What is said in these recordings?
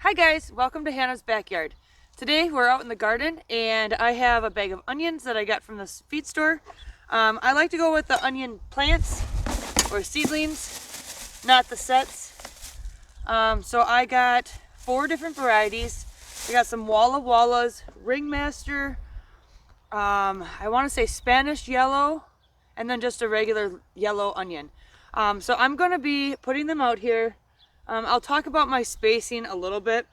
Hi guys, welcome to Hannah's Backyard. Today we're out in the garden and I have a bag of onions that I got from the feed store. I like to go with the onion plants or seedlings, not the sets. So I got 4 different varieties. I got some Walla Wallas, Ringmaster, I want to say Spanish yellow, and then just a regular yellow onion. So I'm going to be putting them out here. I'll talk about my spacing a little bit.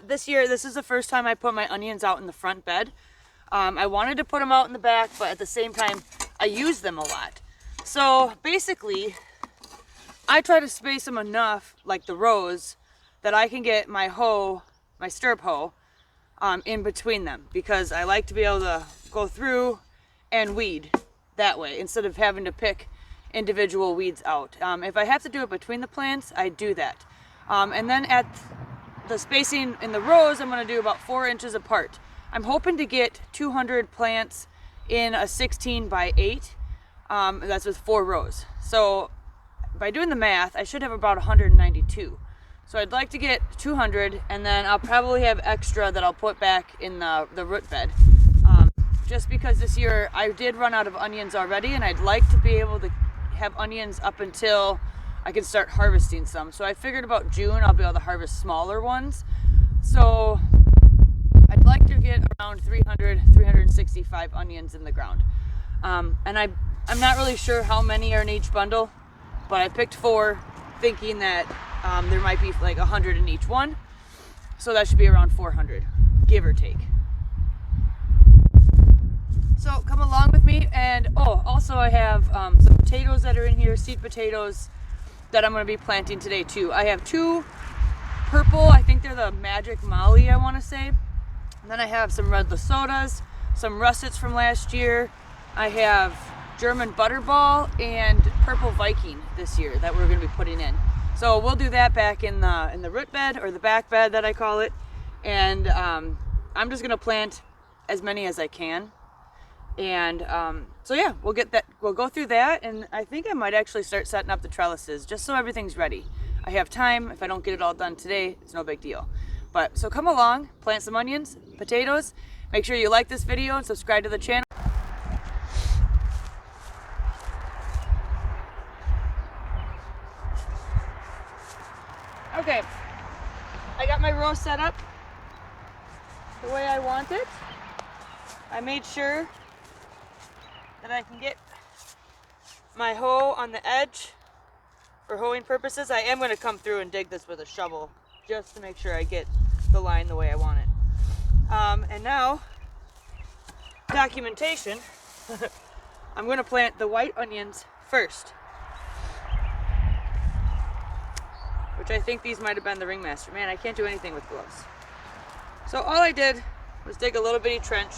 This year, this is the first time I put my onions out in the front bed. I wanted to put them out in the back, but at the same time, I use them a lot. So basically, I try to space them enough, like the rows, that I can get my hoe, my stirrup hoe, in between them, because I like to be able to go through and weed that way instead of having to pick individual weeds out. If I have to do it between the plants, I do that. And then at the spacing in the rows, I'm going to do about 4 inches apart. I'm hoping to get 200 plants in a 16 by 8. That's with 4 rows. So by doing the math, I should have about 192. So I'd like to get 200, and then I'll probably have extra that I'll put back in the root bed. Just because this year I did run out of onions already, and I'd like to be able to have onions up until I can start harvesting some. So I figured about June I'll be able to harvest smaller ones. So I'd like to get around 365 onions in the ground. And I'm not really sure how many are in each bundle, but I picked 4 thinking that there might be like 100 in each one. So that should be around 400, give or take. So come along with me, and also I have some potatoes that are in here, seed potatoes that I'm going to be planting today too. I have 2 purple, I think they're the Magic Molly I want to say. And then I have some red Lesotas, some russets from last year. I have German Butterball and Purple Viking this year that we're going to be putting in. So we'll do that back in the root bed, or the back bed that I call it. And I'm just going to plant as many as I can. And so yeah, we'll go through that, and I think I might actually start setting up the trellises just so everything's ready. I have time. If I don't get it all done today, it's no big deal. But so come along, plant some onions, potatoes. Make sure you like this video and subscribe to the channel. Okay, I got my row set up the way I want it. I made sure that I can get my hoe on the edge for hoeing purposes. I am going to come through and dig this with a shovel just to make sure I get the line the way I want it. And now, documentation. I'm going to plant the white onions first, which I think these might have been the Ringmaster. Man, I can't do anything with gloves. So all I did was dig a little bitty trench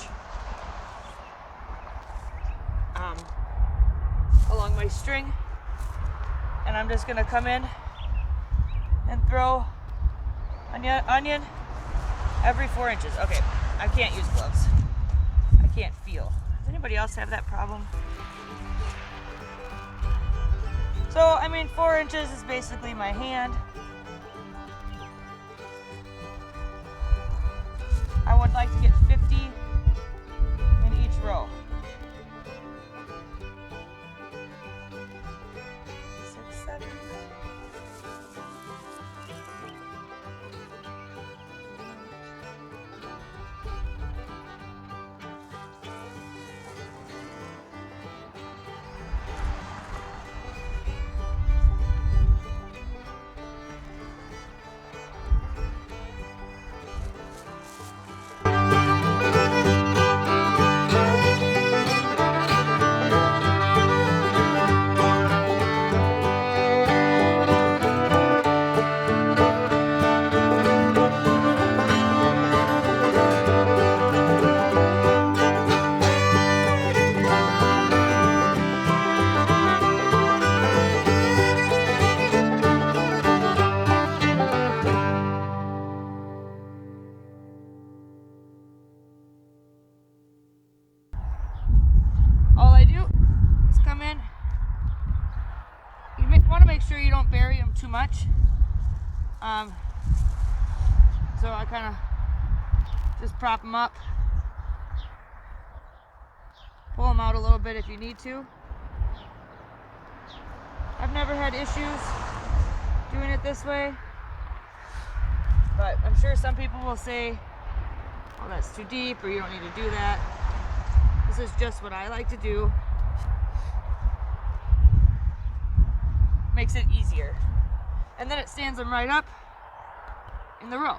along my string, and I'm just gonna come in and throw onion every 4 inches. Okay, I can't use gloves. I can't feel. Does anybody else have that problem? So, I mean, 4 inches is basically my hand. I would like to get 50 in each row. 6, 7. Want to make sure you don't bury them too much. So I kind of just prop them up, pull them out a little bit if you need to. I've never had issues doing it this way, but I'm sure some people will say, oh, that's too deep, or you don't need to do that. This is just what I like to do. Makes it easier. And then it stands them right up in the row.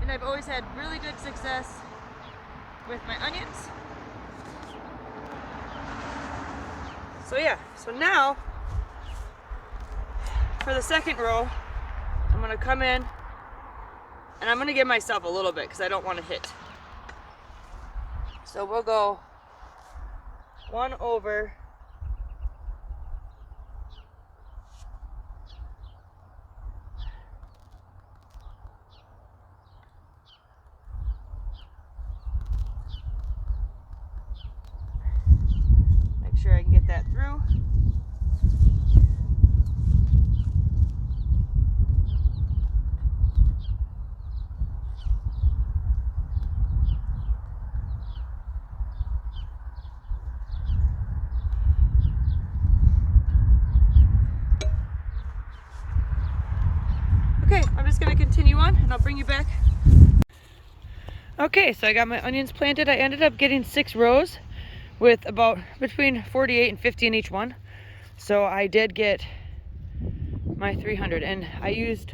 And I've always had really good success with my onions. So yeah, so now for the second row, I'm gonna come in and I'm gonna give myself a little bit because I don't want to hit. So we'll go one over. Make sure I can get that through. Okay, I'm just gonna continue on and I'll bring you back. Okay, so I got my onions planted. I ended up getting 6 rows with about between 48 and 50 in each one. So I did get my 300, and I used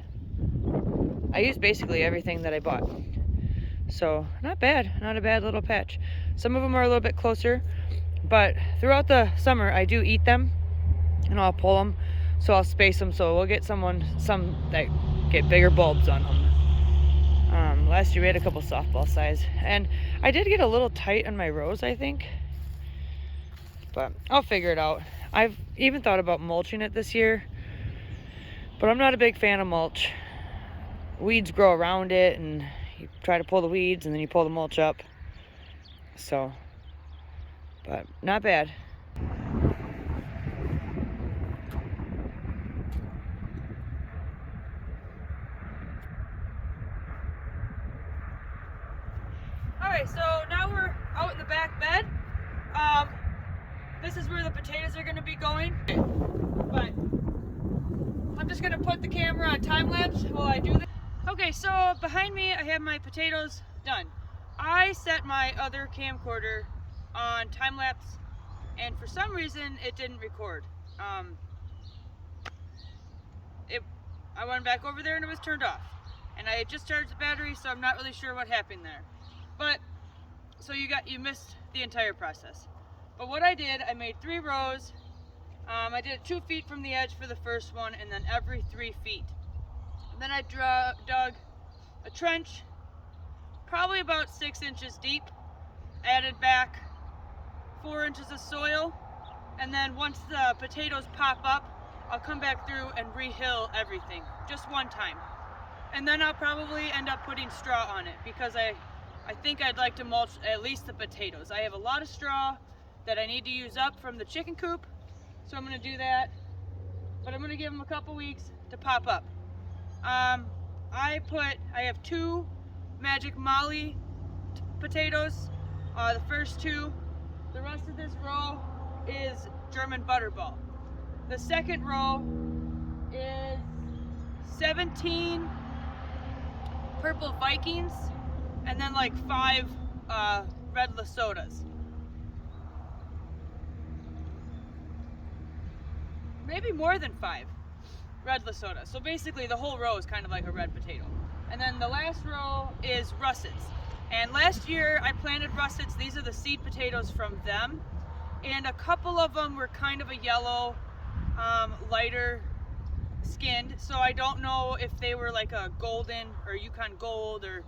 basically everything that I bought. So not bad, not a bad little patch. Some of them are a little bit closer, but throughout the summer I do eat them and I'll pull them. So I'll space them, so we'll get some that get bigger bulbs on them. Last year we had a couple softball size, and I did get a little tight on my rows, I think, but I'll figure it out. I've even thought about mulching it this year, but I'm not a big fan of mulch. Weeds grow around it, and you try to pull the weeds, and then you pull the mulch up. So, but not bad. Alright, so now we're out in the back bed. This is where the potatoes are going to be going. But I'm just going to put the camera on time lapse while I do this. Okay, so behind me I have my potatoes done. I set my other camcorder on time lapse, and for some reason it didn't record. I went back over there and it was turned off. And I had just charged the battery, so I'm not really sure what happened there. But so you missed the entire process. But what I did, I made 3 rows. I did it 2 feet from the edge for the first one, and then every 3 feet. And then I dug a trench, probably about 6 inches deep. Added back 4 inches of soil, and then once the potatoes pop up, I'll come back through and rehill everything, just one time. And then I'll probably end up putting straw on it, because I think I'd like to mulch at least the potatoes. I have a lot of straw that I need to use up from the chicken coop, so I'm going to do that. But I'm going to give them a couple weeks to pop up. I have 2 Magic Molly potatoes, the first 2. The rest of this row is German Butterball. The second row is 17 Purple Vikings, and then like 5 Red Lesotas. Maybe more than 5 Red Lesotas. So basically the whole row is kind of like a red potato. And then the last row is russets. And last year I planted russets. These are the seed potatoes from them. And a couple of them were kind of a yellow, lighter skinned. So I don't know if they were like a golden or Yukon Gold or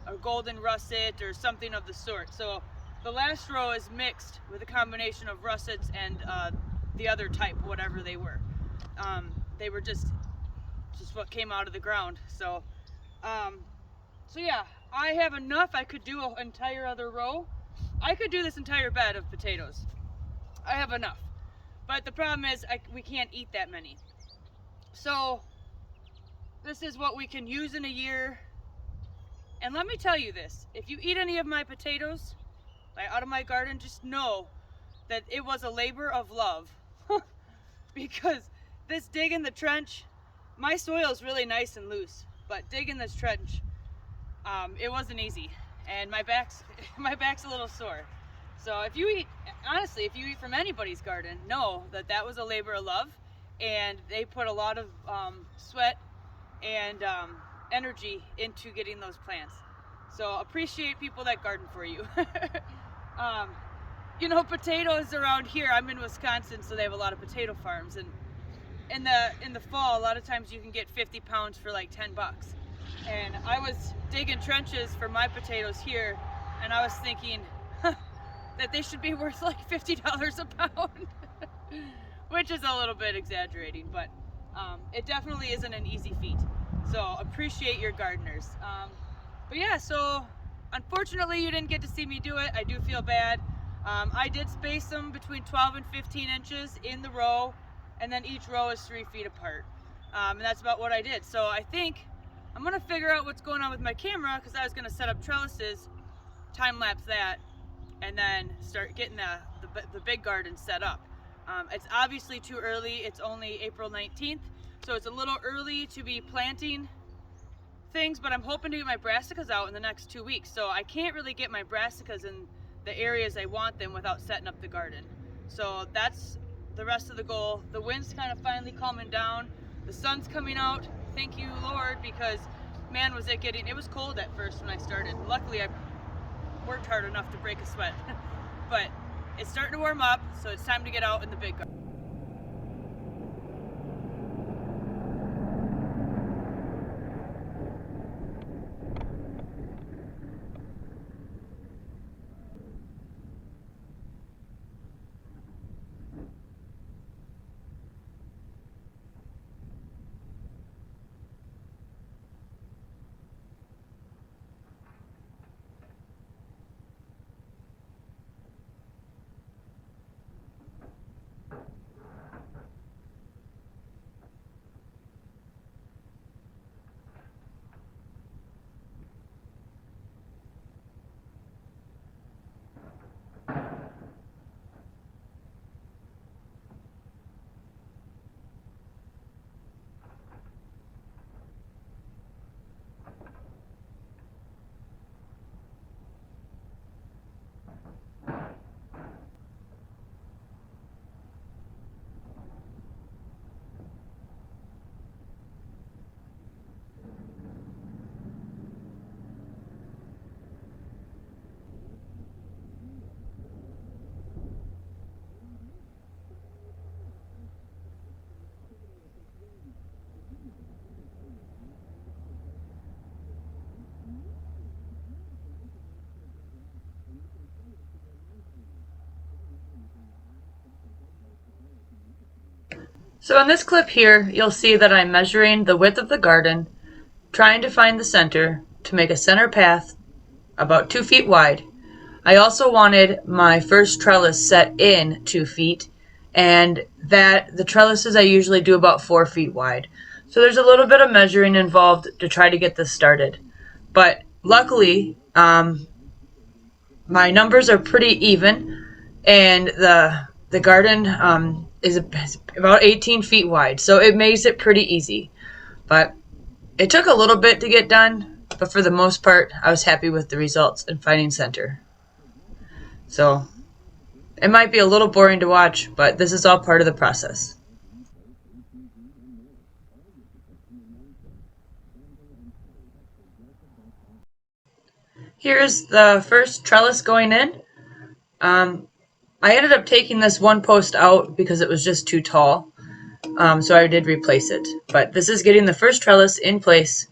a golden russet or something of the sort. So the last row is mixed with a combination of russets and the other type, whatever they were. They were just what came out of the ground. So yeah, I have enough. I could do an entire other row. I could do this entire bed of potatoes. I have enough. But the problem is we can't eat that many. So this is what we can use in a year. And let me tell you this, if you eat any of my potatoes out of my garden, just know that it was a labor of love. Because this dig in the trench, my soil is really nice and loose, but digging this trench, it wasn't easy, and my back's a little sore. So if you eat, honestly, if you eat from anybody's garden, know that that was a labor of love, and they put a lot of sweat and energy into getting those plants. So appreciate people that garden for you. You know, potatoes around here, I'm in Wisconsin, so they have a lot of potato farms, and in the fall, a lot of times you can get 50 pounds for like 10 bucks. And I was digging trenches for my potatoes here, and I was thinking that they should be worth like $50 a pound, which is a little bit exaggerating, but it definitely isn't an easy feat. So appreciate your gardeners. But yeah, so unfortunately you didn't get to see me do it. I do feel bad. I did space them between 12 and 15 inches in the row, and then each row is 3 feet apart. And that's about what I did. So I think I'm gonna figure out what's going on with my camera, because I was gonna set up trellises, time lapse that, and then start getting the big garden set up. It's obviously too early. It's only April 19th, so it's a little early to be planting things, but I'm hoping to get my brassicas out in the next 2 weeks. So I can't really get my brassicas in the areas I want them without setting up the garden. So that's the rest of the goal. The wind's kind of finally calming down. The sun's coming out. Thank you, Lord, because man, was it was cold at first when I started. Luckily, I worked hard enough to break a sweat. But it's starting to warm up, so it's time to get out in the big garden. So in this clip here, you'll see that I'm measuring the width of the garden, trying to find the center to make a center path about 2 feet wide. I also wanted my first trellis set in 2 feet, and that the trellises I usually do about 4 feet wide. So there's a little bit of measuring involved to try to get this started. But luckily, my numbers are pretty even, and the garden is about 18 feet wide, so it makes it pretty easy. But it took a little bit to get done, but for the most part, I was happy with the results and finding center. So it might be a little boring to watch, but this is all part of the process. Here's the first trellis going in. I ended up taking this one post out because it was just too tall, so I did replace it. But this is getting the first trellis in place.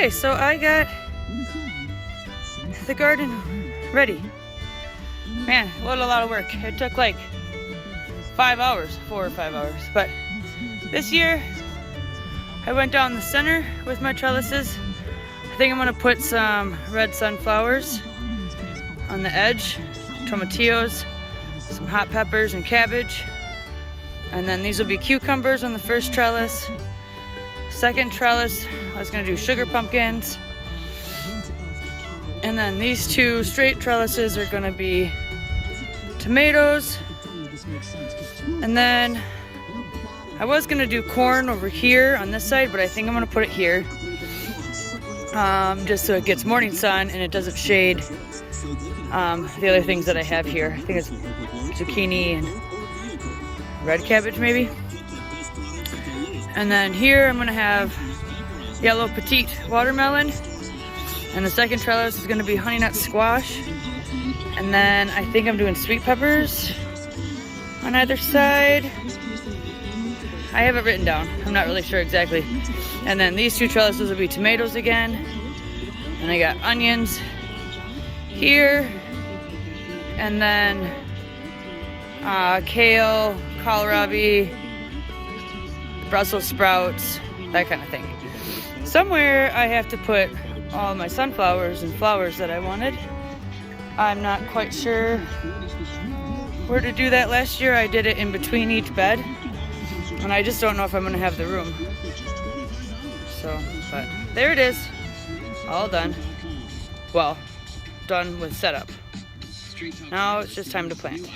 Okay, so I got the garden ready. Man, what a lot of work. It took like 5 hours, 4 or 5 hours. But this year, I went down the center with my trellises. I think I'm gonna put some red sunflowers on the edge, tomatillos, some hot peppers and cabbage. And then these will be cucumbers on the first trellis. Second trellis, I was gonna do sugar pumpkins. And then these two straight trellises are gonna be tomatoes. And then I was gonna do corn over here on this side, but I think I'm gonna put it here. Just so it gets morning sun and it doesn't shade the other things that I have here. I think it's zucchini and red cabbage maybe. And then here I'm gonna have yellow petite watermelon. And the second trellis is gonna be honey nut squash. And then I think I'm doing sweet peppers on either side. I have it written down. I'm not really sure exactly. And then these two trellises will be tomatoes again. And I got onions here. And then kale, kohlrabi, Brussels sprouts, that kind of thing. Somewhere I have to put all my sunflowers and flowers that I wanted. I'm not quite sure where to do that. Last year I did it in between each bed, and I just don't know if I'm gonna have the room. So, but there it is, all done. Well, done with setup. Now it's just time to plant.